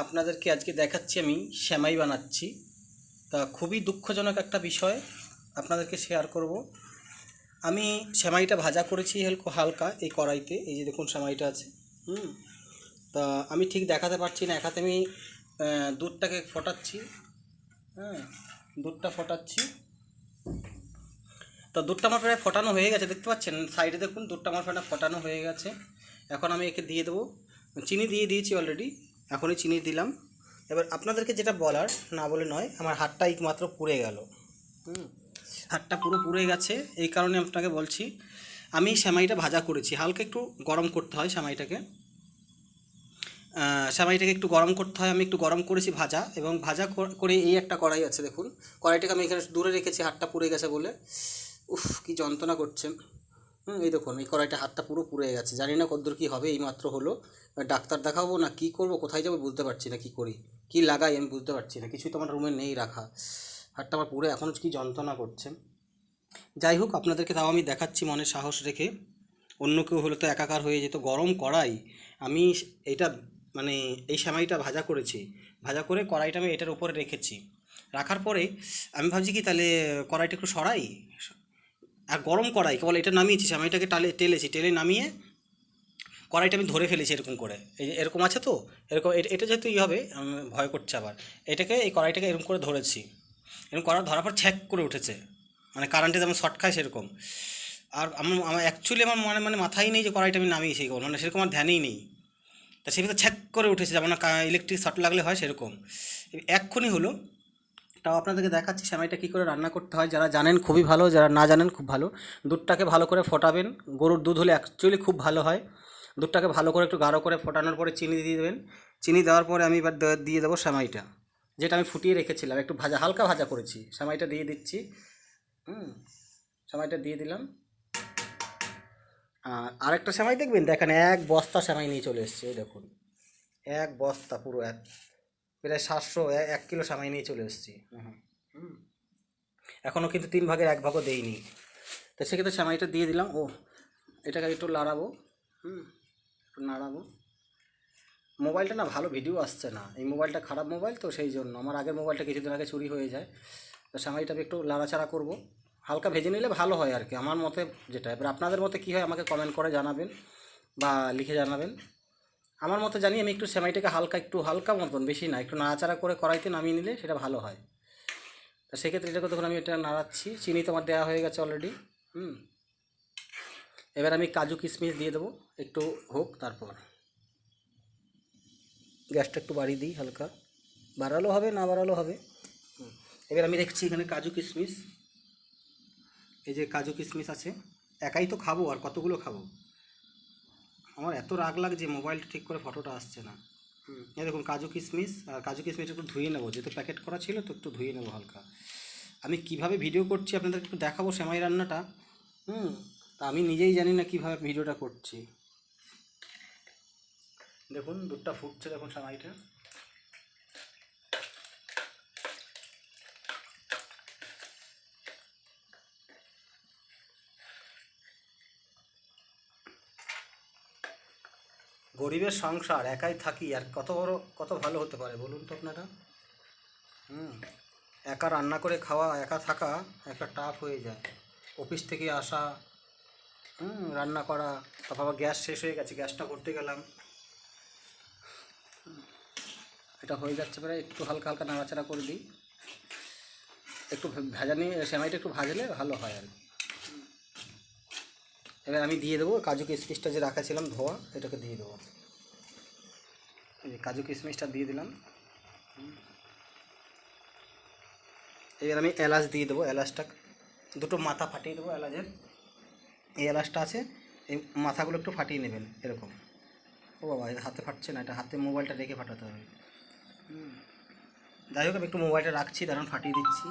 আপনাদেরকে আজকে দেখাচ্ছি আমি সেমাই বানাচ্ছি। তা খুবই দুঃখজনক একটা বিষয় আপনাদেরকে শেয়ার করব। আমি সেমাইটা ভাজা করেছি হালকা এই কড়াইতে, এই যে দেখুন সেমাইটা আছে। হুম তা আমি ঠিক দেখাতে পারছি না, এক হাতে আমি দুধটাকে ফোটাচ্ছি। হ্যাঁ, দুধটা ফোটাচ্ছি। তো দুধটা আমার প্রায় ফোটানো হয়ে গেছে, দেখতে পাচ্ছেন সাইডে দেখুন, দুধটা আমার প্রায় ফোটানো হয়ে গেছে। এখন আমি একে দিয়ে দেবো, চিনি দিয়ে দিয়েছি অলরেডি, এখনই চিনি দিলাম। এবার আপনাদেরকে যেটা বলার, না বলে নয়, আমার হাতটা একমাত্র পুড়ে গেল। হাতটা পুরো পুড়ে গেছে, এই কারণে আপনাকে বলছি। আমি সেমাইটা ভাজা করেছি, হালকা একটু গরম করতে হয় সেমাইটাকে। সেমাইটাকে একটু গরম করতে হয়, আমি একটু গরম করেছি ভাজা, এবং ভাজা করে এই একটা কড়াই আছে দেখুন, কড়াইটাকে আমি এখানে দূরে রেখেছি, হাতটা পুড়ে গেছে বলে। উফ, কি যন্ত্রণা করছে। এই দেখুন, এই কড়াইটা হাতটা পুরো পুড়ে গেছে, জানি না কতদূর কী হবে, এই মাত্র হলো। ডাক্তার দেখাবো না কী করবো, কোথায় যাবো বুঝতে পারছি না, কী করি, কী লাগাই আমি বুঝতে পারছি না, কিছুই তো আমার রুমে নেই রাখা। হাতটা আমার পুরো এখন কী যন্ত্রণা করছে। যাই হোক, আপনাদেরকে তাও আমি দেখাচ্ছি মনে সাহস রেখে। অন্য কেউ হলে তো একাকার হয়ে যেত, গরম কড়াই। আমি এটা মানে এই সেমাইটা ভাজা করেছি, ভাজা করে কড়াইটা আমি এটার উপরে রেখেছি। রাখার পরে আমি ভাবছি কি, তাহলে কড়াইটা একটু সরাই, আর গরম কড়াই কেবল এটা নামিয়েছি, সেমাইটাকে টেলেছি, টেলে নামিয়ে কড়াইটা আমি ধরে ফেলেছি এরকম করে। এই যে এরকম আছে তো, এরকম এটা যেহেতু হবে, ভয় করছে আবার। এটাকে, এই কড়াইটাকে এরকম করে ধরেছি, এরকম ধরার পর ছ্যাক করে উঠেছে, মানে কারেন্টে যেমন শর্ট খায় সেরকম। আর আমার অ্যাকচুয়ালি আমার মানে মাথায় নেই যে কড়াইটা আমি নামিয়েছি, মানে সেরকম আমার ধ্যানেই নেই। তা সে ভিতরে ছ্যাক করে উঠেছে, যেমন ইলেকট্রিক শর্ট লাগলে হয় সেরকম। এক্ষুনি হলো। তাও আপনাদেরকে দেখাচ্ছি সেমাইটা কী করে রান্না করতে হয়। যারা জানেন খুবই ভালো, যারা না জানেন খুব ভালো। দুধটাকে ভালো করে ফোটাবেন, গরুর দুধ হলে অ্যাকচুয়ালি খুব ভালো হয়। দুধটাকে ভালো করে একটু গাঢ় করে ফোটানোর পরে চিনি দিয়ে দেবেন। চিনি দেওয়ার পরে আমি এবার দিয়ে দেবো সেমাইটা, যেটা আমি ফুটিয়ে রেখেছিলাম, একটু ভাজা, হালকা ভাজা করেছি। সেমাইটা দিয়ে দিচ্ছি। সেমাইটা দিয়ে দিলাম। আর আরেকটা সেমাই দেখেন, এক বস্তা সেমাই নিয়ে চলে এসছে, এই দেখুন, এক বস্তা পুরো, প্রায় 700, 1 কিলো সেমাই নিয়ে চলে এসেছি। এখনও কিন্তু 3 ভাগের 1 ভাগও দেইনি। তো সেক্ষেত্রে সেমাইটা দিয়ে দিলাম। এটাকে একটু নাড়াবো। একটু নাড়াবো। মোবাইলটা না ভালো ভিডিও আসছে না, এই মোবাইলটা খারাপ মোবাইল তো, সেই জন্য। আমার আগের মোবাইলটা কিছুদিন আগে চুরি হয়ে যায়। তো সেমাইটাকে একটু নাড়াচাড়া করবো, হালকা ভেজে নিলে ভালো হয় আর কি, আমার মতে যেটা। এবার আপনাদের মতে কী হয় আমাকে কমেন্ট করে জানাবেন বা লিখে জানাবেন। আমার মতে জানি আমি একটু সেমাইটাকে একটু হালকা মতন, বেশি না, একটু নাড়াচাড়া করে কড়াইতে নামিয়ে নিলে সেটা ভালো হয়। তা সেক্ষেত্রে এটাকে তখন আমি এটা নাড়াচ্ছি। চিনি তো আমার দেওয়া হয়ে গেছে অলরেডি। এবার আমি কাজু কিশমিশ দিয়ে দেবো, একটু হোক, তারপর গ্যাসটা একটু বাড়িয়ে দিই, হালকা বাড়ালো হবে, না বাড়ালো হবে। এবার আমি দেখছি এখানে কাজু কিশমিশ, এই যে কাজু কিশমিশ আছে। একাই তো খাবো, আর কতগুলো খাবো। আমার এত রাগ লাগছে, মোবাইলটা ঠিক করে ফটোটা আসছে না। এই দেখুন কাজু কিশমিশ, আর কাজু কিশমিশ একটু ধুয়ে নেবো, যেহেতু প্যাকেট করা ছিল তো একটু ধুয়ে নেবো হালকা। আমি কিভাবে ভিডিও করছি আপনাদেরকে একটু দেখাবো সেমাই রান্নাটা। তা আমি নিজেই জানি না কিভাবে ভিডিওটা করছি। দেখুন দুধটা ফুটছে, দেখুন সেমাইটা। গরিবের সংসার, একাই থাকি, আর কত ভালো হতে পারে বলুন তো আপনারা। একা রান্না করে খাওয়া, একা থাকা একটা টাফ হয়ে যায়। অফিস থেকে আসা, রান্না করা, তারপর আবার গ্যাস শেষ হয়ে গেছে, গ্যাসটা করতে গেলাম। এটা হয়ে যাচ্ছে প্রায়, একটু হালকা হালকা নাড়াচাড়া করে দিই। একটু ভাজা নিয়ে সেমাইটা একটু ভাজলে ভালো হয় আর কি। এবার আমি দিয়ে দেবো কাজু কিশমিশটা যে রাখা ছিলাম ধোয়া, এটাকে দিয়ে দেবো। এই যে কাজু কিশমিশটা দিয়ে দিলাম। এবার আমি এলাচ দিয়ে দেবো, এলাচটা দুটো মাথা ফাটিয়ে দেবো এলাচের। এই এলাচটা আছে, এই মাথাগুলো একটু ফাটিয়ে নেবেন এরকম। ও বাবা, এটা হাতে ফাটছে না, এটা হাতে মোবাইলটা রেখে ফাটাতে হবে। যাই হোক, আমি একটু মোবাইলটা রাখছি, দাঁড়ান ফাটিয়ে দিচ্ছি।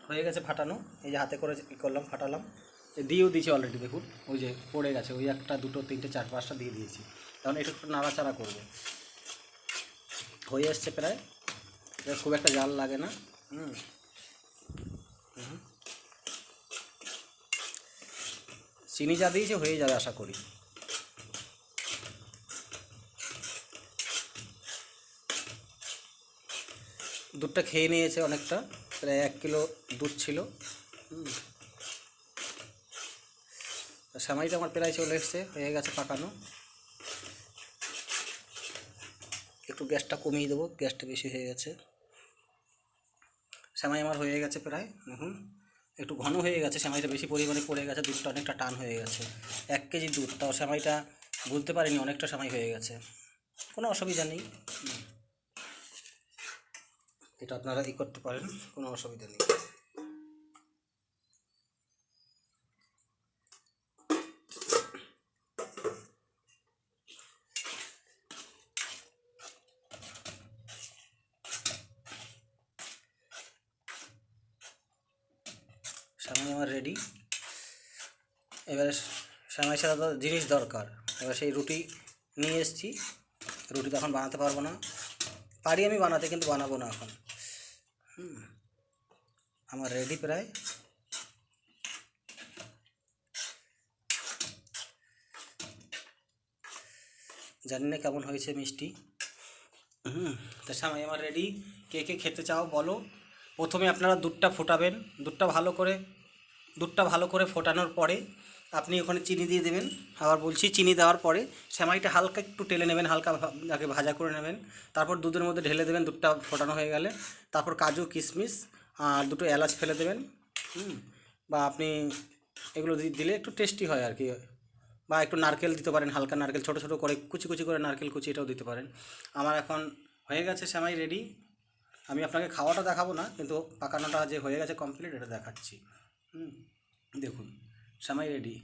হয়ে গেছে ফাটানো, এই যে হাতে করে করলাম ফাটালাম, দিয়েও দিয়েছি অলরেডি দেখুন, ওই যে পড়ে গেছে, ওই একটা দুটো তিনটে চার পাঁচটা দিয়ে দিয়েছি। কারণ একটু একটু নাড়াচাড়া করবো। হয়ে আসছে প্রায়, খুব একটা জাল লাগে না। চিনি যা দিয়েছে হয়ে যাবে আশা করি। দুধটা খেয়ে নিয়েছে অনেকটা, প্রায় 1 কিলো দুধ ছিল। সেমাইটা আমার প্রায় চলে এসছে, হয়ে গেছে পাকানো। একটু গ্যাসটা কমিয়ে দেবো, গ্যাসটা বেশি হয়ে গেছে। সেমাই আমার হয়ে গেছে প্রায়, দেখুন একটু ঘন হয়ে গেছে, সেমাইটা বেশি পরিমাণে পড়ে গেছে, দুধটা অনেকটা টান হয়ে গেছে। 1 কেজি দুধ, তাও সেমাইটা বুঝতে পারিনি অনেকটা সেমাই হয়ে গেছে। কোনো অসুবিধা নেই, এটা আপনারা করতে পারেন, কোনো অসুবিধা নেই। সেমাই আমার রেডি। এবারে সেমাই সাথে তো জিনিস দরকার, এবার সেই রুটি নিয়ে এসেছি। রুটি তো এখন বানাতে পারবো না, পারি আমি বানাতে, কিন্তু বানাবো না এখন। আমার রেডি প্রায়। জানি না কেমন হয়েছে মিষ্টি। তা সেমাই আমার রেডি। কে কে খেতে চাও বলো। প্রথমে আপনারা দুধটা ফোটাবেন, দুধটা ভালো করে ফোটানোর পরে আপনি ওখানে চিনি দিয়ে দেবেন। আবার বলছি, চিনি দেওয়ার পরে সেমাইটা হালকা একটু টেলে নেবেন, হালকা আগে ভাজা করে নেবেন, তারপর দুধের মধ্যে ঢেলে দেবেন দুধটা ফোটানো হয়ে গেলে। তারপর কাজু কিশমিশ আর দুটো এলাচ ফেলে দেবেন। বা আপনি এগুলো দিলে একটু টেস্টি হয় আর কি। বা একটু নারকেল দিতে পারেন, হালকা নারকেল ছোটো ছোটো করে কুচি কুচি করে নারকেল কুচি, এটাও দিতে পারেন। আমার এখন হয়ে গেছে সেমাই রেডি। আমি আপনাকে খাওয়াটা দেখাবো না, কিন্তু পাকানোটা যে হয়ে গেছে কমপ্লিট, এটা দেখাচ্ছি। দেখুন সেমাই রেডি।